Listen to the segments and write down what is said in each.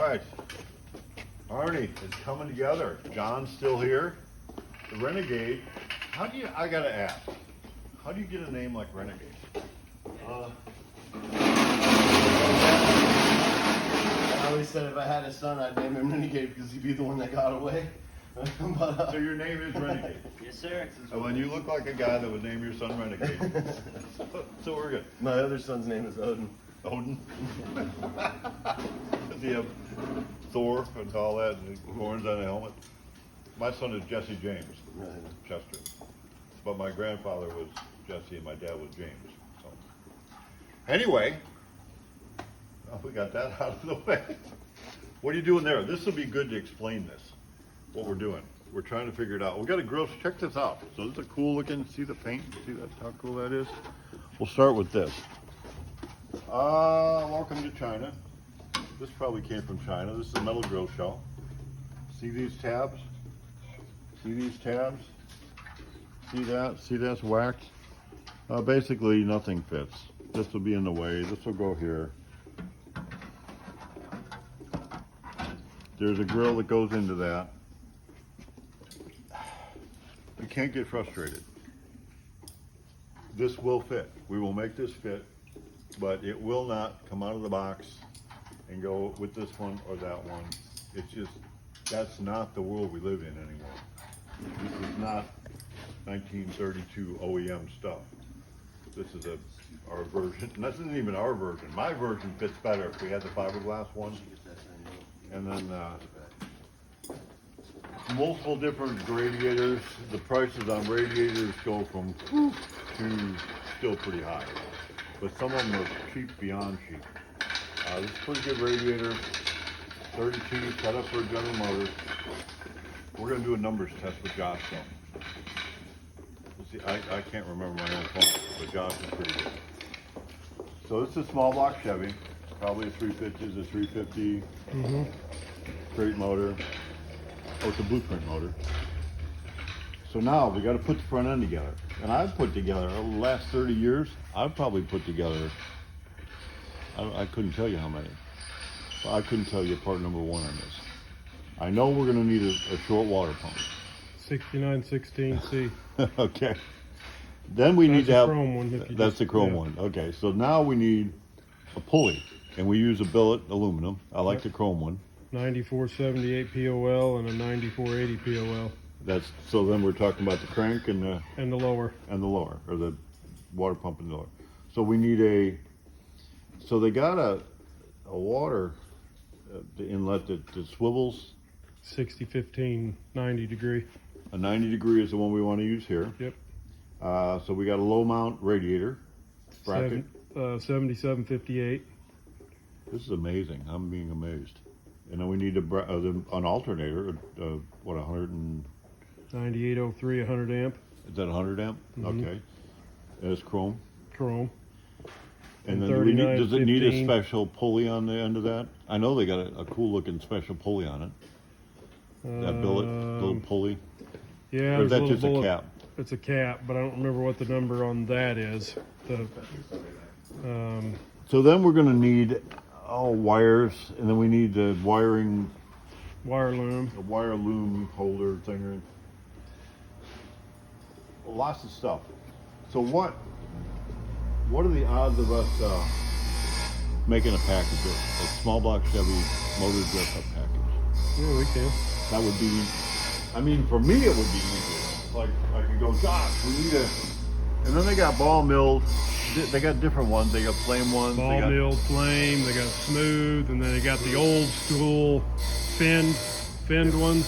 right. Arnie, it's coming together. John's still here. The Renegade. How do you, I gotta ask, how do you get a name like Renegade? I always said if I had a son, I'd name him Renegade because he'd be the one that got away. But, So your name is Renegade? Yes, sir. Oh, and you look like a guy that would name your son Renegade. So we're good. my other son's name is Odin. Odin? Does he have Thor and all that, and horns on a helmet? My son is Jesse James, Chester. But my grandfather was Jesse and my dad was James. So. Anyway, we got that out of the way. What are you doing there? This will be good to explain this, what we're doing. We're trying to figure it out. We got a grill, check this out. So this is a cool looking, see the paint? See that, how cool that is? We'll start with this. Welcome to China. This probably came from China. This is a metal grill shell. See these tabs? See these tabs? See that? See that's waxed? Basically nothing fits. This will be in the way. This will go here. There's a grill that goes into that. You can't get frustrated. This will fit. We will make this fit, but it will not come out of the box and go with this one or that one. It's just, that's not the world we live in anymore. This is not 1932 OEM stuff. This is our version. And this isn't even our version. My version fits better if we had the fiberglass one. And then multiple different radiators. The prices on radiators go from to still pretty high, but some of them are cheap beyond cheap. This is a pretty good radiator, 32, set up for General Motors. We're going to do a numbers test with Josh though. We'll see, I can't remember my own phone, but Josh is pretty good. So this is a small block Chevy, probably a 350, is a 350 straight motor. Oh, it's a blueprint motor. So now we got to put the front end together. And I've put together, over the last 30 years, I've probably put together, I couldn't tell you how many. I couldn't tell you part number one on this. I know we're going to need a short water pump. 6916C. Okay. Then we need to have, chrome one, that's the chrome one. Okay, so now we need a pulley. And we use a billet aluminum. I like the chrome one. 9478 POL and a 9480 POL. That's, so then we're talking about the crank and the lower. And the lower, or the water pump and the lower. So we need so they got a water, the inlet that swivels. 6015 90 degree. A 90 degree is the one we want to use here. Yep. So we got a low mount radiator bracket. 7758. This is amazing. I'm being amazed. And then we need an alternator, what, 100 and... 9803, 100 amp. Is that 100 amp? Okay. It's chrome. Chrome. And then does it need a special pulley on the end of that? I know they got a cool looking special pulley on it. That billet, little pulley. Yeah, or is that just a cap? It's a cap, but I don't remember what the number on that is. So then we're going to need wires, and then we need the wiring. Wire loom. A wire loom holder thing. Lots of stuff. So what are the odds of us making a package, a small block Chevy motor dress-up package? Yeah, we can. That would be, I mean, for me it would be easier. Like I could go, Josh, we need and then they got ball milled. They got different ones. They got flame ones. Ball milled, flame. They got smooth, and then they got the old school finned ones.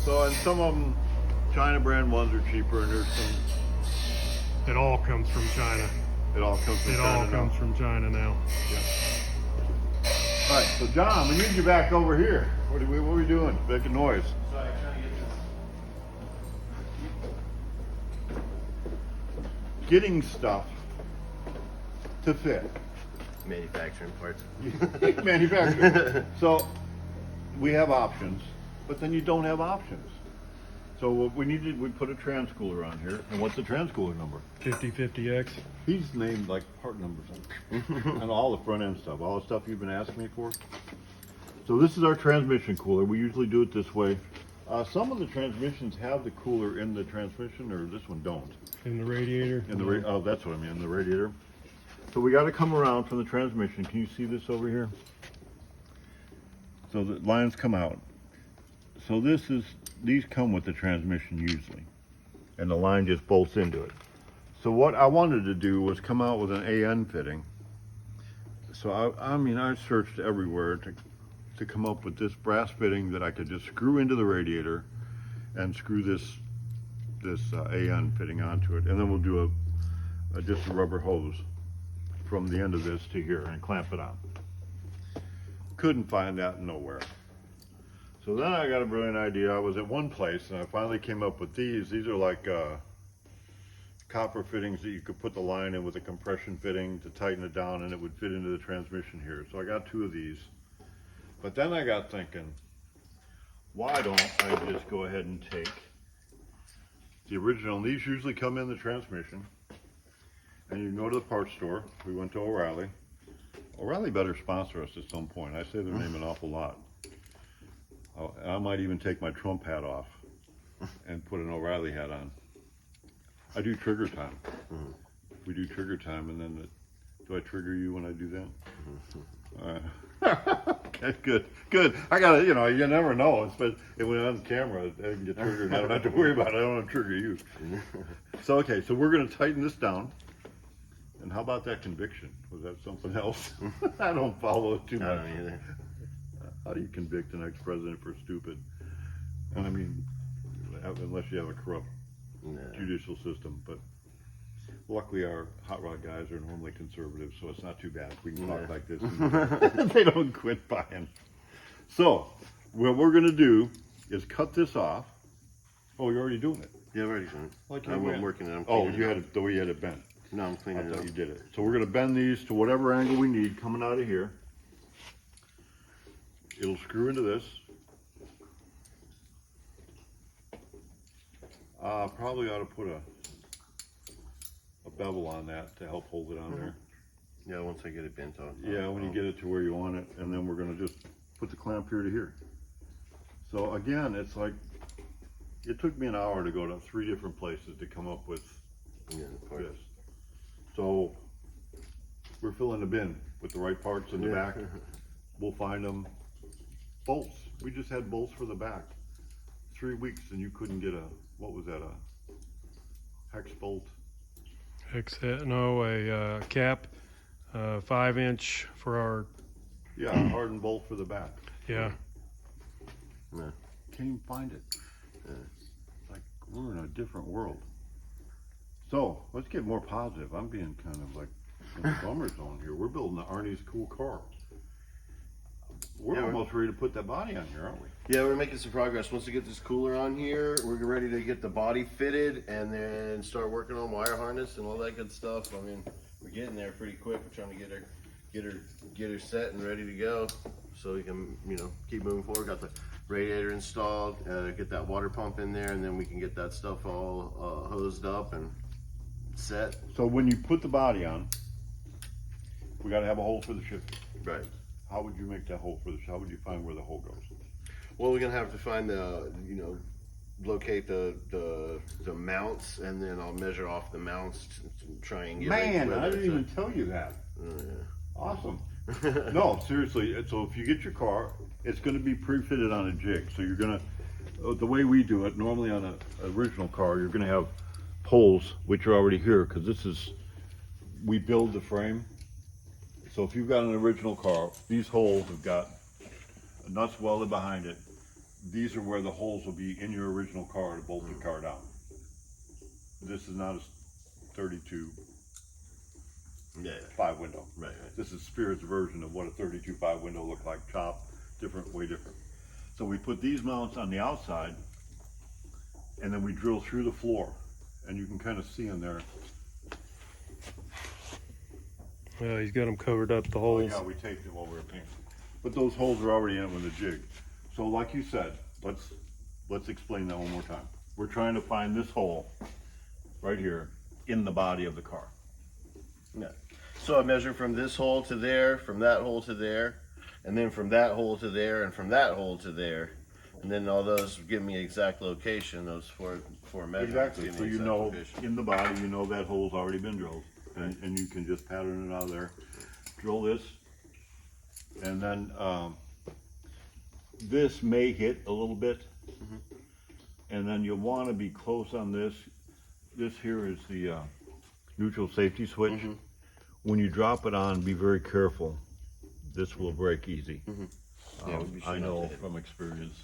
So, and some of them, China brand ones are cheaper, and there's some. It all comes from China. It all comes from China. It all comes from China now. Yeah. All right, so John, we need you back over here. What are we doing? Making noise. Sorry, I'm trying to get Getting stuff to fit. manufacturing parts. Manufacturing. So we have options, but then you don't have options. So what we needed, we put a transcooler on here. And what's the transcooler number? 5050X. He's named like part numbers on all the front end stuff, all the stuff you've been asking me for. So this is our transmission cooler. We usually do it this way. Some of the transmissions have the cooler in the transmission, or this one don't. In the radiator. Oh, that's what I mean, in the radiator. So we got to come around from the transmission. Can you see this over here? So the lines come out. So these come with the transmission usually, and the line just bolts into it. So what I wanted to do was come out with an AN fitting. So I mean, I searched everywhere to come up with this brass fitting that I could just screw into the radiator and screw this AN fitting onto it, and then we'll do just a rubber hose from the end of this to here and clamp it on. Couldn't find that nowhere. So then I got a brilliant idea. I was at one place and I finally came up with these. These are like copper fittings that you could put the line in with a compression fitting to tighten it down, and it would fit into the transmission here. So I got 2 of these. But then I got thinking, why don't I just go ahead and take the original, and these usually come in the transmission, and you can go to the parts store. We went to O'Reilly. O'Reilly better sponsor us at some point. I say their name an awful lot. I might even take my Trump hat off and put an O'Reilly hat on. I do trigger time. We do trigger time, and then do I trigger you when I do that? Okay, good. I gotta, you never know. But when on camera, I can get triggered and I don't have to worry about it. I don't want to trigger you. So, okay, so we're gonna tighten this down. And how about that conviction? Was that something else? I don't follow it too much. I don't either. How do you convict an ex-president for stupid? And I mean, unless you have a corrupt judicial system. But luckily our hot rod guys are normally conservative, so it's not too bad. We can talk like this and they don't quit buying. So what we're gonna do is cut this off. Oh, you're already doing it? Yeah, I've already done it. Like I'm working it. Oh, you had it the way you had it bent. No, I'm cleaning I it thought up. you did it. So we're gonna bend these to whatever angle we need coming out of here. It'll screw into this. Probably ought to put a bevel on that to help hold it on there. Yeah, once I get it bent off. Yeah, when you get it to where you want it, and then we're gonna just put the clamp here to here. So again, it's like, it took me an hour to go to 3 different places to come up with this. So we're filling the bin with the right parts in the back. We'll find them. Bolts. We just had bolts for the back. 3 weeks and you couldn't get what was that, a hex bolt? A cap, 5-inch for our. Yeah, a hardened bolt for the back. Yeah. Yeah. Can't even find it. Like we're in a different world. So let's get more positive. I'm being kind of like in the bummer zone here. We're building the Arnie's cool car. We're almost ready to put that body on here, aren't we? Yeah, we're making some progress. Once we get this cooler on here, we're ready to get the body fitted and then start working on wire harness and all that good stuff. I mean, we're getting there pretty quick. We're trying to get her set and ready to go, so we can keep moving forward. Got the radiator installed, get that water pump in there, and then we can get that stuff all hosed up and set. So when you put the body on, we got to have a hole for the shifter. Right. How would you make that hole for the? How would you find where the hole goes? Well, we're gonna have to find locate the mounts, and then I'll measure off the mounts to try and get. Man, I didn't even tell you that. Awesome. No, seriously. So if you get your car, it's going to be pre-fitted on a jig. So you're gonna, the way we do it, normally on an original car, you're going to have holes which are already here because we build the frame. So if you've got an original car, these holes have got nuts welded behind it. These are where the holes will be in your original car to bolt the car down. This is not a 32 5 window. Right. This is Spirit's version of what a 32 5 window looked like, chopped, different, way different. So we put these mounts on the outside, and then we drill through the floor, and you can kind of see in there. Well, he's got them covered up, the holes. Oh, yeah, we taped it while we were painting. But those holes are already in it with a jig. So like you said, let's explain that one more time. We're trying to find this hole right here in the body of the car. Yeah. So I measure from this hole to there, from that hole to there. and then from that hole to there, and from that hole to there, and then all those give me exact location. Those four measurements. Exactly, give me so you exact know, location. in the body, you know that hole's already been drilled, and you can just pattern it out of there. Drill this, and then, this may hit a little bit, and then you'll wanna be close on this. This here is the, neutral safety switch. When you drop it on, be very careful. This will break easy. Yeah, we'd be sure I not to know hit it. from experience,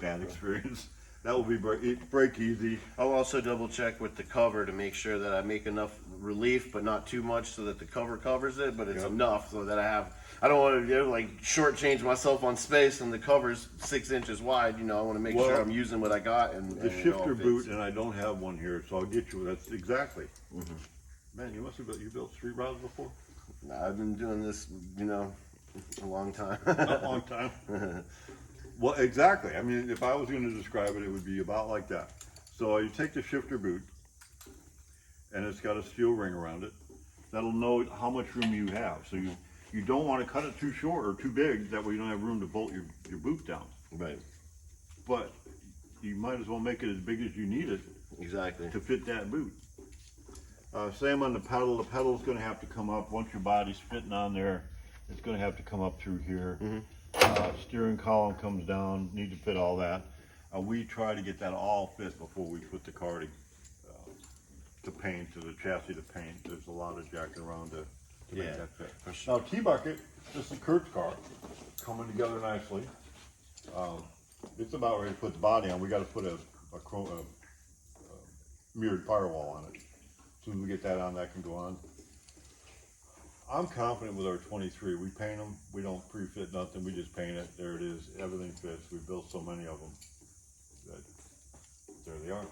bad experience. That will be break easy. I'll also double check with the cover to make sure that I make enough relief, but not too much, so that the cover covers it, but it's enough so that I don't want to like shortchange myself on space, and the cover's 6 inches wide. You know, I want to make sure I'm using what I got. And The and it all shifter fits. boot, and I don't have one here, so I'll get you. That's exactly. Man, you must have built street rods before. Nah, I've been doing this, you know, a long time. A long time. Well, exactly. I mean, if I was going to describe it, it would be about like that. So you take the shifter boot, and it's got a steel ring around it. That'll know how much room you have. So you don't want to cut it too short or too big. That way you don't have room to bolt your boot down. Right. But you might as well make it as big as you need it Exactly. to fit that boot. Same on the pedal. The pedal's going to have to come up once your body's fitting on there. It's going to have to come up through here. Steering column comes down. Need to fit all that. We try to get that all fit before we put the car to paint, to the chassis to paint. There's a lot of jacking around to make that fit. for sure. Now T-bucket, this is Kurt's car, coming together nicely. It's about ready to put the body on. We got to put a mirrored firewall on it. As soon as we get that on, that can go on. I'm confident with our 23. We paint them. We don't pre-fit nothing. We just paint it. There it is. Everything fits. We built so many of them that there they are.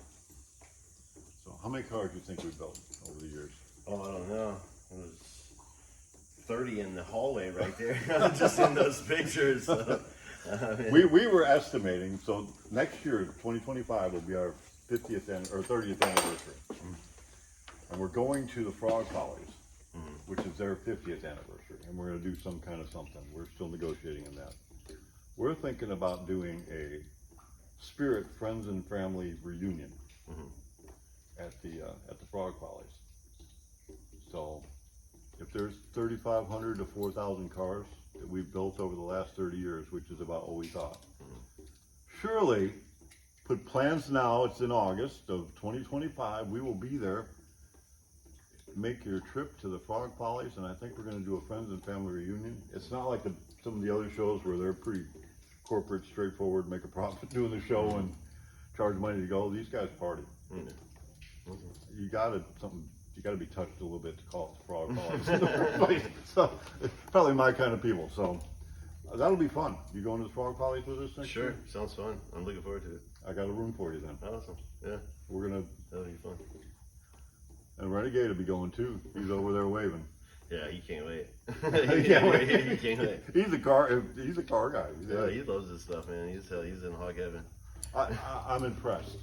So how many cars do you think we built over the years? Oh, I don't know. It was 30 in the hallway right there. Just in those pictures. So, We were estimating, so next year, 2025, will be our 50th or 30th anniversary. And we're going to the Frog Collies, which is their 50th anniversary, and we're going to do some kind of something. We're still negotiating on that. We're thinking about doing a Spirit Friends and Family reunion at the Frog Collies. So if there's 3,500 to 4,000 cars that we've built over the last 30 years, which is about what we thought, surely put plans now. It's in August of 2025. We will be there. Make your trip to the Frog Follies, and I think we're going to do a Friends and Family reunion. It's not like some of the other shows where they're pretty corporate, straightforward, make a profit doing the show and charge money to go. These guys party. You gotta be touched a little bit to call it the Frog Follies. So it's probably my kind of people. So that'll be fun. You going to the Frog Follies with us next year? Sure, sounds fun. I'm looking forward to it. I got a room for you then. Awesome. Yeah, We're gonna, that'll be fun. and Renegade will be going too. He's over there waving. Yeah, he can't wait. He can't wait. He can't wait. He's a car guy. Yeah, he loves this stuff, man. He's in hog heaven. I'm impressed.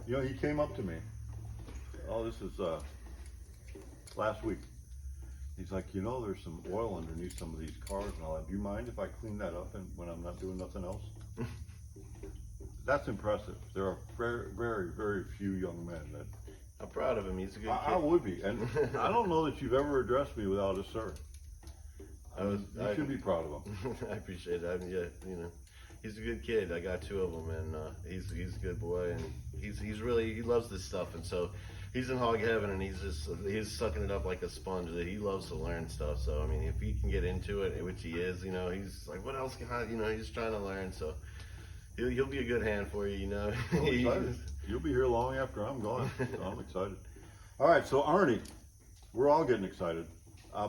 You know, he came up to me. Oh, this is last week. He's like, you know, there's some oil underneath some of these cars and all that. Do you mind if I clean that up and when I'm not doing nothing else? That's impressive. There are very, very, very few young men that. I'm proud of him. He's a good kid. I would be, and I don't know that you've ever addressed me without a sir. You should be proud of him. I appreciate it. I mean, yeah, you know, he's a good kid. I got 2 of them, and he's a good boy, and he loves this stuff, and so he's in hog heaven, and he's sucking it up like a sponge. He loves to learn stuff. So I mean, if he can get into it, which he is, you know, he's like, what else can I? You know, he's trying to learn. So he'll be a good hand for you. You know. I'm excited. You'll be here long after I'm gone. So I'm excited. All right, so Arnie, we're all getting excited.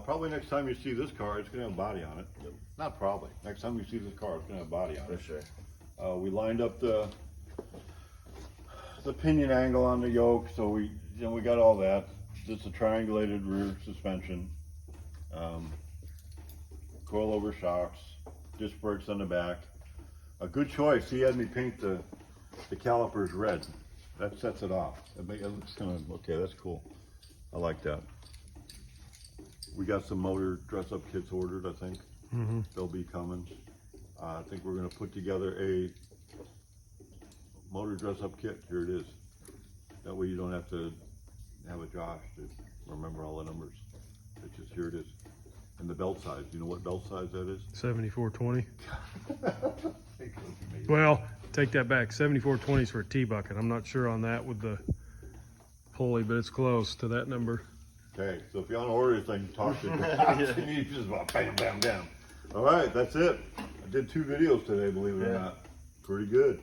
Probably next time you see this car, it's going to have a body on it. Yep. Not probably. Next time you see this car, it's going to have a body on For it. sure. We lined up the pinion angle on the yoke, so we got all that. It's a triangulated rear suspension, coilover shocks, disc brakes on the back. A good choice. He had me paint the calipers red. That sets it off. It looks kind of okay. That's cool. I like that. We got some motor dress-up kits ordered, I think. They'll be coming. I think we're gonna put together a motor dress-up kit. Here it is. That way you don't have to have a Josh to remember all the numbers. It's just, here it is. And the belt size, you know what belt size that is? 7420. Well, take that back. 7420 is for a T-bucket. I'm not sure on that with the pulley, but it's close to that number. Okay, so if you want to order anything, talk to Josh. You need just about bam, bam, bam. All right, that's it. I did 2 videos today, believe it or not. Pretty good.